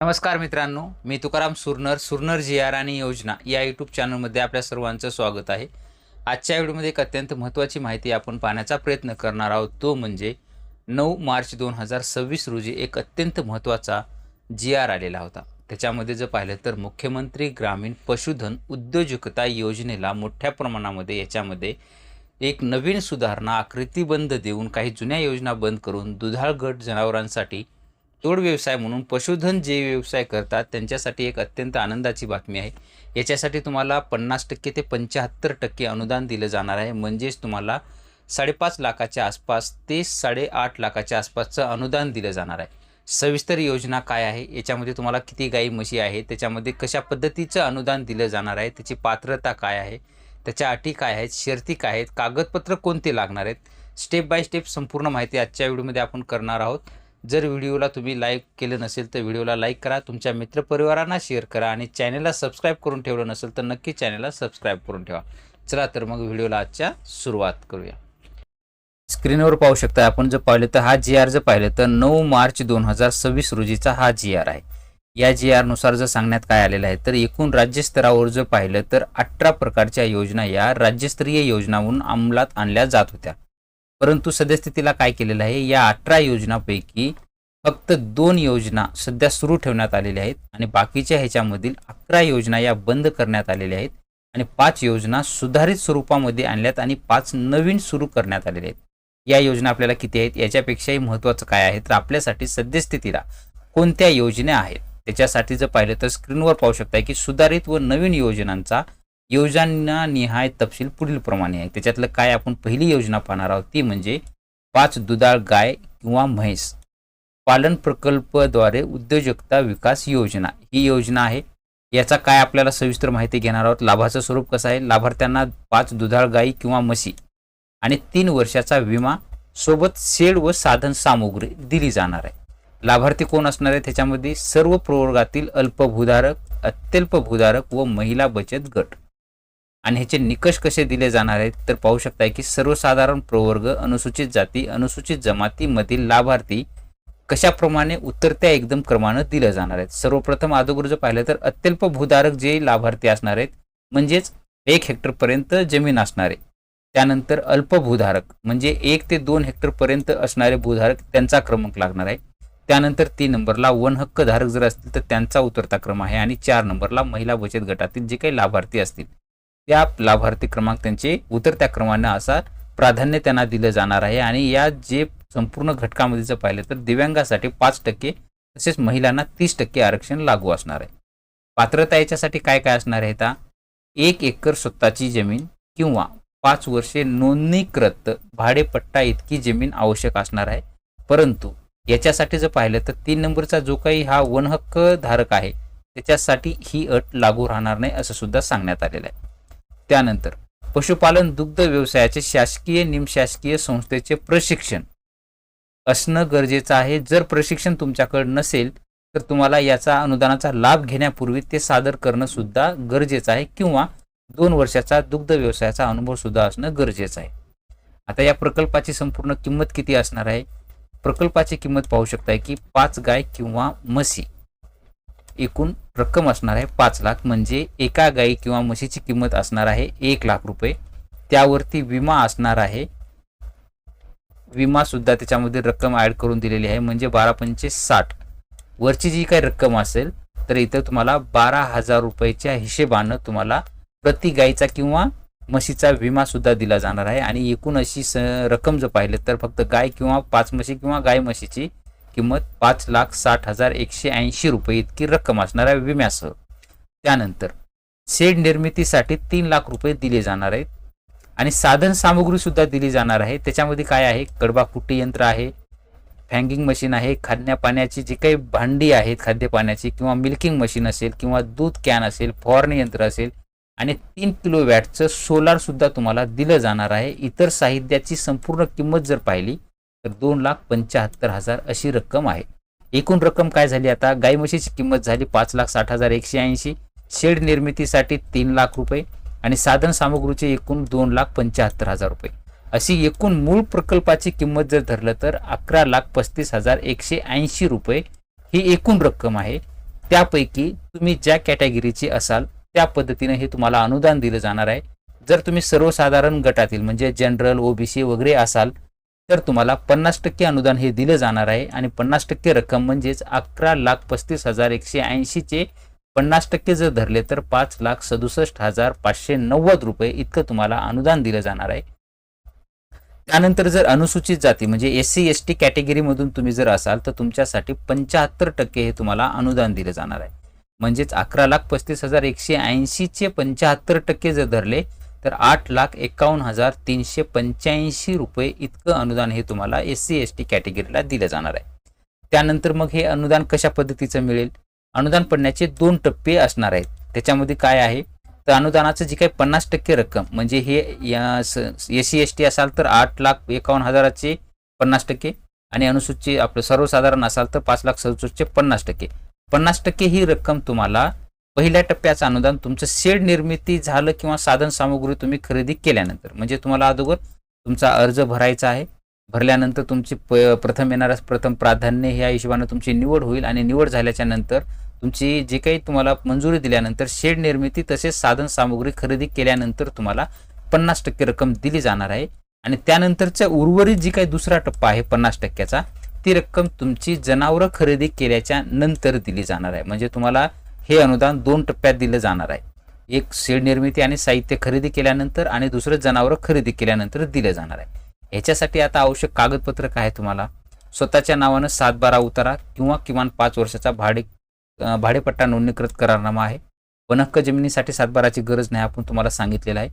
नमस्कार मित्रांनो, मी तुकाराम सुरनर जी आर आणि योजना या यूट्यूब चॅनलमध्ये आपल्या सर्वांचं स्वागत आहे. आजच्या व्हिडिओमध्ये एक अत्यंत महत्त्वाची माहिती आपण पाहण्याचा प्रयत्न करणार आहोत. तो म्हणजे 9 मार्च 2026 रोजी एक अत्यंत महत्त्वाचा जी आर आलेला होता. त्याच्यामध्ये जर पाहिलं तर मुख्यमंत्री ग्रामीण पशुधन उद्योजकता योजनेला मोठ्या प्रमाणामध्ये याच्यामध्ये एक नवीन सुधारणा आकृतीबंध देऊन काही जुन्या योजना बंद करून दुधाळ गट जनावरांसाठी जोड व्यवसाय म्हणून पशुधन जे व्यवसाय करतात त्यांच्यासाठी एक अत्यंत आनंदाची बातमी आहे. याच्यासाठी तुम्हाला 50% ते 75% अनुदान दिलं जाणार आहे. म्हणजेच तुम्हाला 5.5 लाखाच्या आसपास ते 8.5 लाखाच्या आसपासचं अनुदान दिलं जाणार आहे. सविस्तर योजना काय आहे, याच्यामध्ये तुम्हाला किती गाई म्हशी आहे, त्याच्यामध्ये कशा पद्धतीचं अनुदान दिलं जाणार आहे, त्याची पात्रता काय आहे, त्याच्या अटी काय आहेत, शर्ती काय आहेत, कागदपत्र कोणते लागणार आहेत, स्टेप बाय स्टेप संपूर्ण माहिती आजच्या व्हिडिओमध्ये आपण करणार आहोत. जर व्हिडिओला तुम्ही लाईक केलं नसेल तर व्हिडिओला लाईक करा, तुमच्या मित्रपरिवारांना शेअर करा आणि चॅनलला सबस्क्राईब करून ठेवलं नसेल तर नक्की चॅनलला सबस्क्राईब करून ठेवा. चला तर मग व्हिडिओला आजच्या सुरुवात करूया. स्क्रीनवर पाहू शकता आपण. जर पाहिलं तर हा जी आर जर पाहिलं तर 9 मार्च 2026 रोजीचा हा जी आर आहे. या जी आर नुसार जर सांगण्यात काय आलेलं आहे तर एकूण राज्यस्तरावर जर पाहिलं तर 18 प्रकारच्या योजना या राज्यस्तरीय योजना म्हणून अंमलात आणल्या जात होत्या. परंतु सद्यस्थितीला काय केलेलं आहे, या 18 योजनांपैकी फक्त 2 योजना सध्या सुरू ठेवण्यात आलेल्या आहेत आणि बाकीच्या ह्याच्यामधील 11 योजना या बंद करण्यात आलेल्या आहेत आणि 5 योजना सुधारित स्वरूपामध्ये आणल्यात आणि 5 नवीन सुरू करण्यात आलेल्या आहेत. या योजना आपल्याला किती आहेत, याच्यापेक्षाही महत्त्वाचं काय आहे तर आपल्यासाठी सद्यस्थितीला कोणत्या योजना आहेत त्याच्यासाठी जर पाहिलं तर स्क्रीनवर पाहू शकता की सुधारित व नवीन योजनांचा योजनानिहाय तपशील पुढील प्रमाणे आहे. त्याच्यातलं काय आपण पहिली योजना पाहणार आहोत ती म्हणजे 5 दुधाळ गाय किंवा म्हैस पालन प्रकल्पद्वारे उद्योजकता विकास योजना ही योजना आहे. याचा काय आपल्याला सविस्तर माहिती घेणार आहोत. लाभाचं स्वरूप कसं आहे, लाभार्थ्यांना 5 दुधाळ गायी किंवा म्हशी आणि 3 वर्षाचा विमा सोबत शेड व साधन सामुग्री दिली जाणार आहे. लाभार्थी कोण असणार आहे, त्याच्यामध्ये सर्व प्रवर्गातील अल्पभूधारक, अत्यल्प भूधारक व महिला बचत गट. आणि ह्याचे निकष कसे दिले जाणार आहेत तर पाहू शकता की सर्वसाधारण प्रवर्ग, अनुसूचित जाती, अनुसूचित जमातीमधील लाभार्थी कशाप्रमाणे उतरत्या एकदम क्रमानं दिले जाणार आहेत. सर्वप्रथम अगोदर जर पाहिलं तर अत्यल्प भूधारक जे लाभार्थी असणार आहेत म्हणजेच 1 हेक्टरपर्यंत जमीन असणारे. त्यानंतर अल्पभूधारक म्हणजे 1 ते 2 हेक्टरपर्यंत असणारे भूधारक त्यांचा क्रमांक लागणार आहे. त्यानंतर 3 नंबरला वन हक्क धारक जर असतील तर त्यांचा उतरता क्रम आहे आणि 4 नंबरला महिला बचत गटातील जे काही लाभार्थी असतील त्या लाभार्थी क्रमांक त्यांचे उतरत्या क्रमाने असा प्राधान्य त्यांना दिलं जाणार आहे. आणि या जे संपूर्ण घटकामध्ये जर पाहिलं तर दिव्यांगासाठी 5% तसेच महिलांना 30% आरक्षण लागू असणार आहे. पात्रता याच्यासाठी काय काय असणार आहे आता 1 एकर स्वतःची जमीन किंवा 5 वर्षे नोंदणीकृत भाडेपट्टा इतकी जमीन आवश्यक असणार आहे. परंतु याच्यासाठी जर पाहिलं तर 3 नंबरचा जो काही हा वन हक्क धारक आहे त्याच्यासाठी ही अट लागू राहणार नाही असं सुद्धा सांगण्यात आलेलं आहे. त्यानंतर पशुपालन दुग्ध व्यवसायाचे शासकीय निमशासकीय संस्थेचे प्रशिक्षण असणं गरजेचं आहे. जर प्रशिक्षण तुमच्याकडे नसेल तर तुम्हाला याचा अनुदानाचा लाभ घेण्यापूर्वी ते सादर करणं सुद्धा गरजेचं आहे किंवा 2 वर्षाचा दुग्ध व्यवसायाचा अनुभव सुद्धा असणं गरजेचं आहे. आता या प्रकल्पाची संपूर्ण किंमत किती असणार आहे, प्रकल्पाची किंमत पाहू शकताय की 5 गाय किंवा म्हशी एकूण रक्कम असणार आहे 5 लाख. म्हणजे एका गाई किंवा म्हशीची किंमत असणार आहे 1 लाख रुपये. त्यावरती विमा असणार आहे, विमा सुद्धा त्याच्यामध्ये रक्कम ऍड करून दिलेली आहे म्हणजे 12×5 = 60. वरची जी काही रक्कम असेल तर इथं तुम्हाला 12,000 रुपयाच्या हिशेबानं तुम्हाला प्रति गाईचा किंवा म्हशीचा विमा सुद्धा दिला जाणार आहे. आणि एकूण अशी रक्कम जर पाहिलं तर फक्त गाय किंवा 5 म्हशी किंवा गाय म्हशीची किंमत 5,60,180 रुपये इतकी रक्कम असणार आहे विम्यासह. त्यानंतर शेड निर्मितीसाठी 3 लाख रुपये दिले जाणार आहेत आणि साधन सामुग्री सुद्धा दिली जाणार आहे. त्याच्यामध्ये काय आहे, कडबा कुट्टी यंत्र आहे, फँगिंग मशीन आहे, खाण्यापाण्याची जी काही भांडी आहेत खाद्यपाण्याची किंवा मिल्किंग मशीन असेल किंवा दूध कॅन असेल, फवारणी यंत्र असेल आणि 3 किलो वॅटचं सोलार सुद्धा तुम्हाला दिलं जाणार आहे. इतर साहित्याची संपूर्ण किंमत जर पाहिली तर 2,75,000 अशी रक्कम आहे. एकूण रक्कम काय झाली आता, गाई म्हशीची किंमत झाली 5,60,180, शेड निर्मितीसाठी 3 लाख रुपये आणि साधन सामुग्रीचे एकूण 2,75,000 रुपये अशी एकूण मूळ प्रकल्पाची किंमत जर धरलं तर 11,35,180 रुपये ही एकूण रक्कम आहे. त्यापैकी तुम्ही ज्या कॅटेगरीचे असाल त्या पद्धतीने हे तुम्हाला अनुदान दिलं जाणार आहे. जर तुम्ही सर्वसाधारण गटातील म्हणजे जनरल, ओबीसी वगैरे असाल तर तुम्हाला 50% अनुदान हे दिलं जाणार आहे आणि 50% रक्कम म्हणजेच 11,35,180 चे 50% जर धरले तर 5,67,590 रुपये इतकं तुम्हाला अनुदान दिलं जाणार आहे. त्यानंतर जर अनुसूचित जाती म्हणजे SC ST कॅटेगरीमधून तुम्ही जर असाल तर तुमच्यासाठी 75% हे तुम्हाला अनुदान दिलं जाणार आहे. म्हणजेच 11,35,180 चे 75% जर धरले तर 8,51,385 रुपये इतकं अनुदान हे तुम्हाला SC ST कॅटेगरीला दिलं जाणार आहे. त्यानंतर मग हे अनुदान कशा पद्धतीचं मिळेल? अनुदान पडण्याचे 2 टप्पे असणार आहेत. त्याच्यामध्ये काय आहे तर अनुदानाचं जी काही 50% रक्कम म्हणजे हे SC ST असाल तर 8,51,000चे 50% आणि अनुसूचित आपलं सर्वसाधारण असाल तर 5,67,000चे 50%. 50% ही रक्कम तुम्हाला पहिल्या टप्प्याचं अनुदान तुमचं शेड निर्मिती झालं किंवा साधन सामुग्री तुम्ही खरेदी केल्यानंतर म्हणजे तुम्हाला अगोदर तुमचा अर्ज भरायचा आहे. भरल्यानंतर तुमची प्रथम येणाऱ्यास प्रथम प्राधान्य ह्या हिशोबाने तुमची निवड होईल आणि निवड झाल्याच्या नंतर तुमची जे काही तुम्हाला मंजुरी दिल्यानंतर शेड निर्मिती तसेच साधन सामुग्री खरेदी केल्यानंतर तुम्हाला 50% रक्कम दिली जाणार आहे. आणि त्यानंतरच्या उर्वरित जी काही दुसरा टप्पा आहे 50%चा ती रक्कम तुमची जनावरं खरेदी केल्याच्या नंतर दिली जाणार आहे. म्हणजे तुम्हाला हे अनुदान 2 टप्प्यात दिलं जाणार आहे. एक शेड निर्मिती आणि साहित्य खरेदी केल्यानंतर आणि दुसरं जनावरं खरेदी केल्यानंतर दिलं जाणार आहे. ह्याच्यासाठी आता आवश्यक कागदपत्र काय तुम्हाला स्वतःच्या नावानं 7/12 उतारा किंवा किमान 5 वर्षाचा भाडेपट्टा नोंदणीकृत करारनामा आहे. वनहक्क जमिनीसाठी 7/12ची गरज नाही आपण तुम्हाला सांगितलेलं आहे.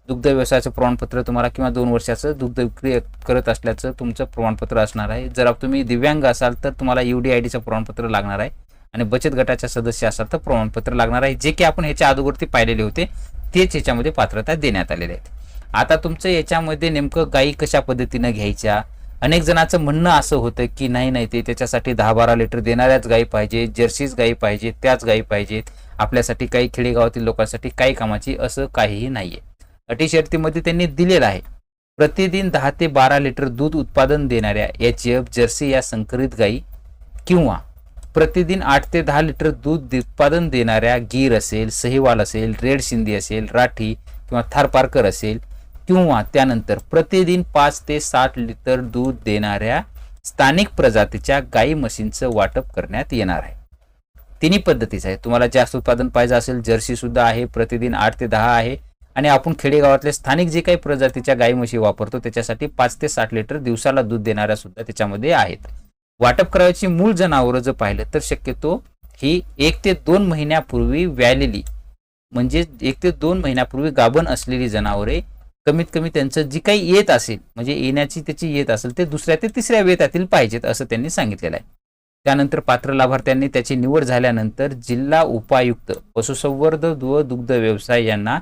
दुग्ध व्यवसायाचं प्रमाणपत्र तुम्हाला किंवा 2 वर्षाचं दुग्ध विक्री करत असल्याचं तुमचं प्रमाणपत्र असणार आहे. जर तुम्ही दिव्यांग असाल तर तुम्हाला UDIDचं प्रमाणपत्र लागणार आहे आणि बचत गटाच्या सदस्य असाल तर प्रमाणपत्र लागणार आहे. जे की आपण ह्याच्या अगोदरती पाहिलेले होते तेच ह्याच्यामध्ये पात्रता देण्यात आलेले आहेत. आता तुमचं याच्यामध्ये नेमकं गायी कशा पद्धतीनं घ्यायच्या? अनेक जणांचं म्हणणं असं होतं की नाही ते त्याच्यासाठी 10-12 लिटर देणाऱ्याच गायी पाहिजे, जर्सीज गायी पाहिजे, त्याच गायी पाहिजेत. आपल्यासाठी काही खेडेगावातील लोकांसाठी काही कामाची असं काहीही नाहीये. अटी शर्तीमध्ये त्यांनी दिलेलं आहे प्रतिदिन 10 ते 12 लिटर दूध उत्पादन देणाऱ्या HF जर्सी या संकरित गायी किंवा प्रतिदिन 8 ते 10 लिटर दूध उत्पादन देणाऱ्या गीर असेल, सहीवाल असेल, रेड सिंधी असेल, राठी किंवा थारपारकर असेल किंवा त्यानंतर प्रतिदिन 5 ते 7 लिटर दूध देणाऱ्या स्थानिक प्रजातीच्या गाई म्हशींचं वाटप करण्यात येणार आहे. तिन्ही पद्धतीचं आहे. तुम्हाला जास्त उत्पादन पाहिजे असेल जर्सी सुद्धा आहे, प्रतिदिन 8 ते 10 आहे आणि आपण खेडेगावातले स्थानिक जे काही प्रजातीच्या गाई म्हशी वापरतो त्याच्यासाठी 5 ते 7 लिटर दिवसाला दूध देणाऱ्या सुद्धा त्याच्यामध्ये आहेत. वाटप करायची मूळ जनावरं जर पाहिलं तर शक्यतो ही 1 ते 2 महिन्यापूर्वी व्यालेली म्हणजे 1 ते 2 महिन्यापूर्वी गाभण असलेली जनावरे कमीत कमी त्यांचं जी काही येत असेल म्हणजे येण्याची त्याची येत असेल ते 2ऱ्या ते 3ऱ्या वेतातील पाहिजेत असं त्यांनी सांगितलेलं आहे. त्यानंतर पात्र लाभार्थ्यांनी त्याची निवड झाल्यानंतर जिल्हा उपायुक्त पशुसंवर्धन व दुग्ध व्यवसाय यांना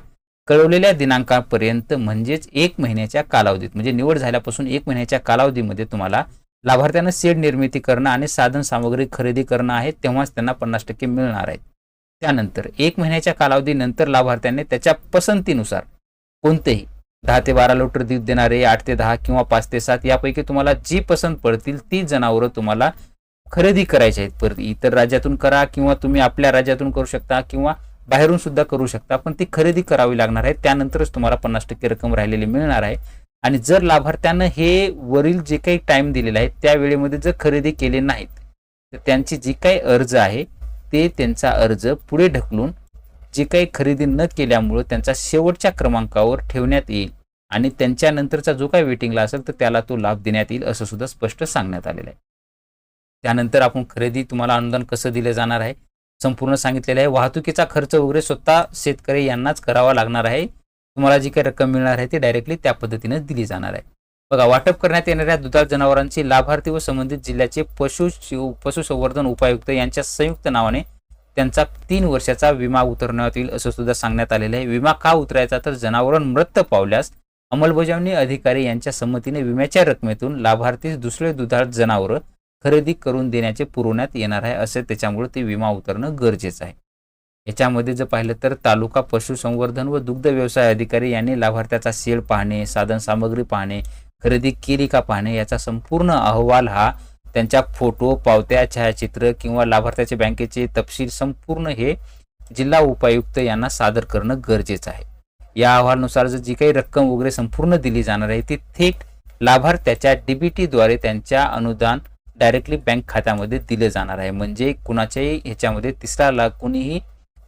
कळवलेल्या दिनांकापर्यंत म्हणजेच 1 महिन्याच्या कालावधीत म्हणजे निवड झाल्यापासून 1 महिन्याच्या कालावधीमध्ये तुम्हाला लाभार्थ्यांना शेड निर्मिती करणं आणि साधन सामग्री खरेदी करणं आहे तेव्हाच त्यांना 50% मिळणार आहेत. त्यानंतर 1 महिन्याच्या कालावधीनंतर लाभार्थ्यांनी त्याच्या पसंतीनुसार कोणतेही 10 ते 12 लिटर दूध देणारे 8 ते 10 किंवा 5 ते 7 यापैकी तुम्हाला जी पसंत पडतील ती जनावरं तुम्हाला खरेदी करायची आहेत. परत इतर राज्यातून करा किंवा तुम्ही आपल्या राज्यातून करू शकता किंवा बाहेरून सुद्धा करू शकता पण ती खरेदी करावी लागणार आहे. त्यानंतरच तुम्हाला 50% रक्कम राहिलेली मिळणार आहे. आणि जर लाभार्थ्यानं हे वरील जे काही टाइम दिलेला आहे त्या वेळेमध्ये जर खरेदी केले नाहीत तर त्यांची जी काही अर्ज आहे ते त्यांचा अर्ज पुढे ढकलून जे काही खरेदी न केल्यामुळे त्यांचा शेवटच्या क्रमांकावर ठेवण्यात येईल आणि त्यांच्यानंतरचा जो काही वेटिंगला असेल तर त्याला तो लाभ देण्यात येईल असं सुद्धा स्पष्ट सांगण्यात आलेलं आहे. त्यानंतर आपण खरेदी तुम्हाला अनुदान कसं दिलं जाणार आहे संपूर्ण सांगितलेलं आहे. वाहतुकीचा खर्च वगैरे स्वतः शेतकरी यांनाच करावा लागणार आहे. तुम्हाला जी काही रक्कम मिळणार आहे ती डायरेक्टली त्या पद्धतीने दिली जाणार आहे. बघा वाटप करण्यात येणाऱ्या दुधाळ जनावरांची लाभार्थी व संबंधित जिल्ह्याचे पशुसंवर्धन उपायुक्त यांच्या संयुक्त नावाने त्यांचा 3 वर्षाचा विमा उतरवण्यात येईल असं सुद्धा सांगण्यात आलेलं आहे. विमा का उतरायचा तर जनावर मृत्यू पावल्यास अंमलबजावणी अधिकारी यांच्या संमतीने विम्याच्या रकमेतून लाभार्थीस दुसरे दुधाळ जनावर खरेदी करून देण्याचे पुरवण्यात येणार आहे असे त्याच्यामुळे ते विमा उतरणं गरजेचं आहे. याच्यामध्ये जर पाहिलं तर तालुका पशुसंवर्धन व दुग्ध व्यवसाय अधिकारी यांनी लाभार्थ्याचा शेड पाहणे, साधन सामग्री पाहणे, खरेदी केली का पाहणे याचा संपूर्ण अहवाल हा त्यांच्या फोटो, पावत्या, छायाचित्र किंवा लाभार्थ्याचे बँकेचे तपशील संपूर्ण हे जिल्हा उपायुक्त यांना सादर करणं गरजेचं आहे. या अहवालानुसार जी काही रक्कम वगैरे संपूर्ण दिली जाणार आहे ती थेट लाभार्थ्याच्या डीबीटीद्वारे त्यांच्या अनुदान डायरेक्टली बँक खात्यामध्ये दिले जाणार आहे. म्हणजे कुणाच्याही ह्याच्यामध्ये तिसरा लाख कुणीही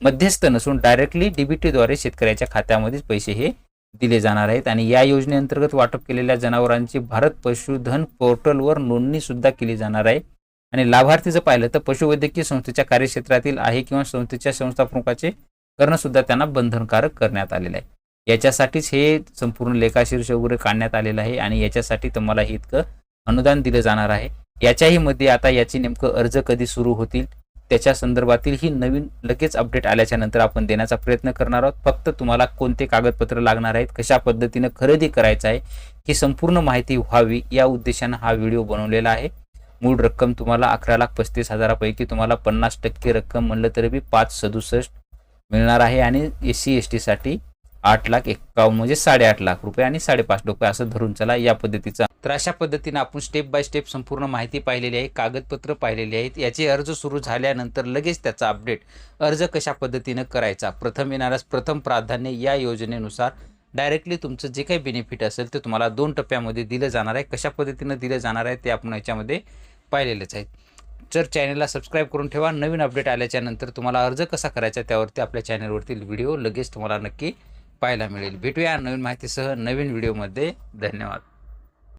मध्यस्थ नसून डायरेक्टली डीबीटीद्वारे शेतकऱ्याच्या खात्यामध्येच पैसे हे दिले जाणार आहेत. आणि या योजनेअंतर्गत वाटप केलेल्या जनावरांची भारत पशुधन पोर्टलवर नोंदणी सुद्धा केली जाणार आहे. आणि लाभार्थी जर पाहिलं तर पशुवैद्यकीय संस्थेच्या कार्यक्षेत्रातील आहे किंवा संस्थेच्या संस्थापकाचे करणं सुद्धा त्यांना बंधनकारक करण्यात आलेलं आहे. याच्यासाठीच हे संपूर्ण लेखाशीर्ष वगैरे काढण्यात आलेलं आहे आणि याच्यासाठी तुम्हाला हे इतकं अनुदान दिलं जाणार आहे. याच्याही मध्ये आता याची नेमकं अर्ज कधी सुरू होतील त्याच्या संदर्भातील ही नवीन लगेच अपडेट आल्याच्या नंतर आपण देण्याचा प्रयत्न करणार आहोत. फक्त तुम्हाला कोणते कागदपत्र लागणार आहेत, कशा पद्धतीनं खरेदी करायचं आहे ही संपूर्ण माहिती व्हावी या उद्देशानं हा व्हिडिओ बनवलेला आहे. मूळ रक्कम तुम्हाला 11,35,000पैकी तुम्हाला 50% रक्कम म्हणलं तरी बी 567 मिळणार आहे आणि SC ST साठी 8,51,000 म्हणजे 8.5 लाख रुपये आणि 5.5 रुपये असं धरून चला या पद्धतीचा. तर अशा पद्धतीने आपण स्टेप बाय स्टेप संपूर्ण माहिती पाहिलेली आहे, कागदपत्र पाहिलेली आहेत. याचे अर्ज सुरू झाल्यानंतर लगेच त्याचा अपडेट अर्ज कशा पद्धतीनं करायचा, प्रथम येणाऱ्यास प्रथम प्राधान्य या योजनेनुसार डायरेक्टली तुमचं जे काही बेनिफिट असेल ते तुम्हाला 2 टप्प्यामध्ये दिलं जाणार आहे. कशा पद्धतीनं दिलं जाणार आहे ते आपण याच्यामध्ये पाहिलेलंच आहे. तर चॅनलला सबस्क्राईब करून ठेवा. नवीन अपडेट आल्याच्या नंतर तुम्हाला अर्ज कसा करायचा त्यावरती आपल्या चॅनलवरतील व्हिडिओ लगेच तुम्हाला नक्की पाहायला मिळेल. भेटूया नवीन माहितीसह नवीन व्हिडिओमध्ये. धन्यवाद.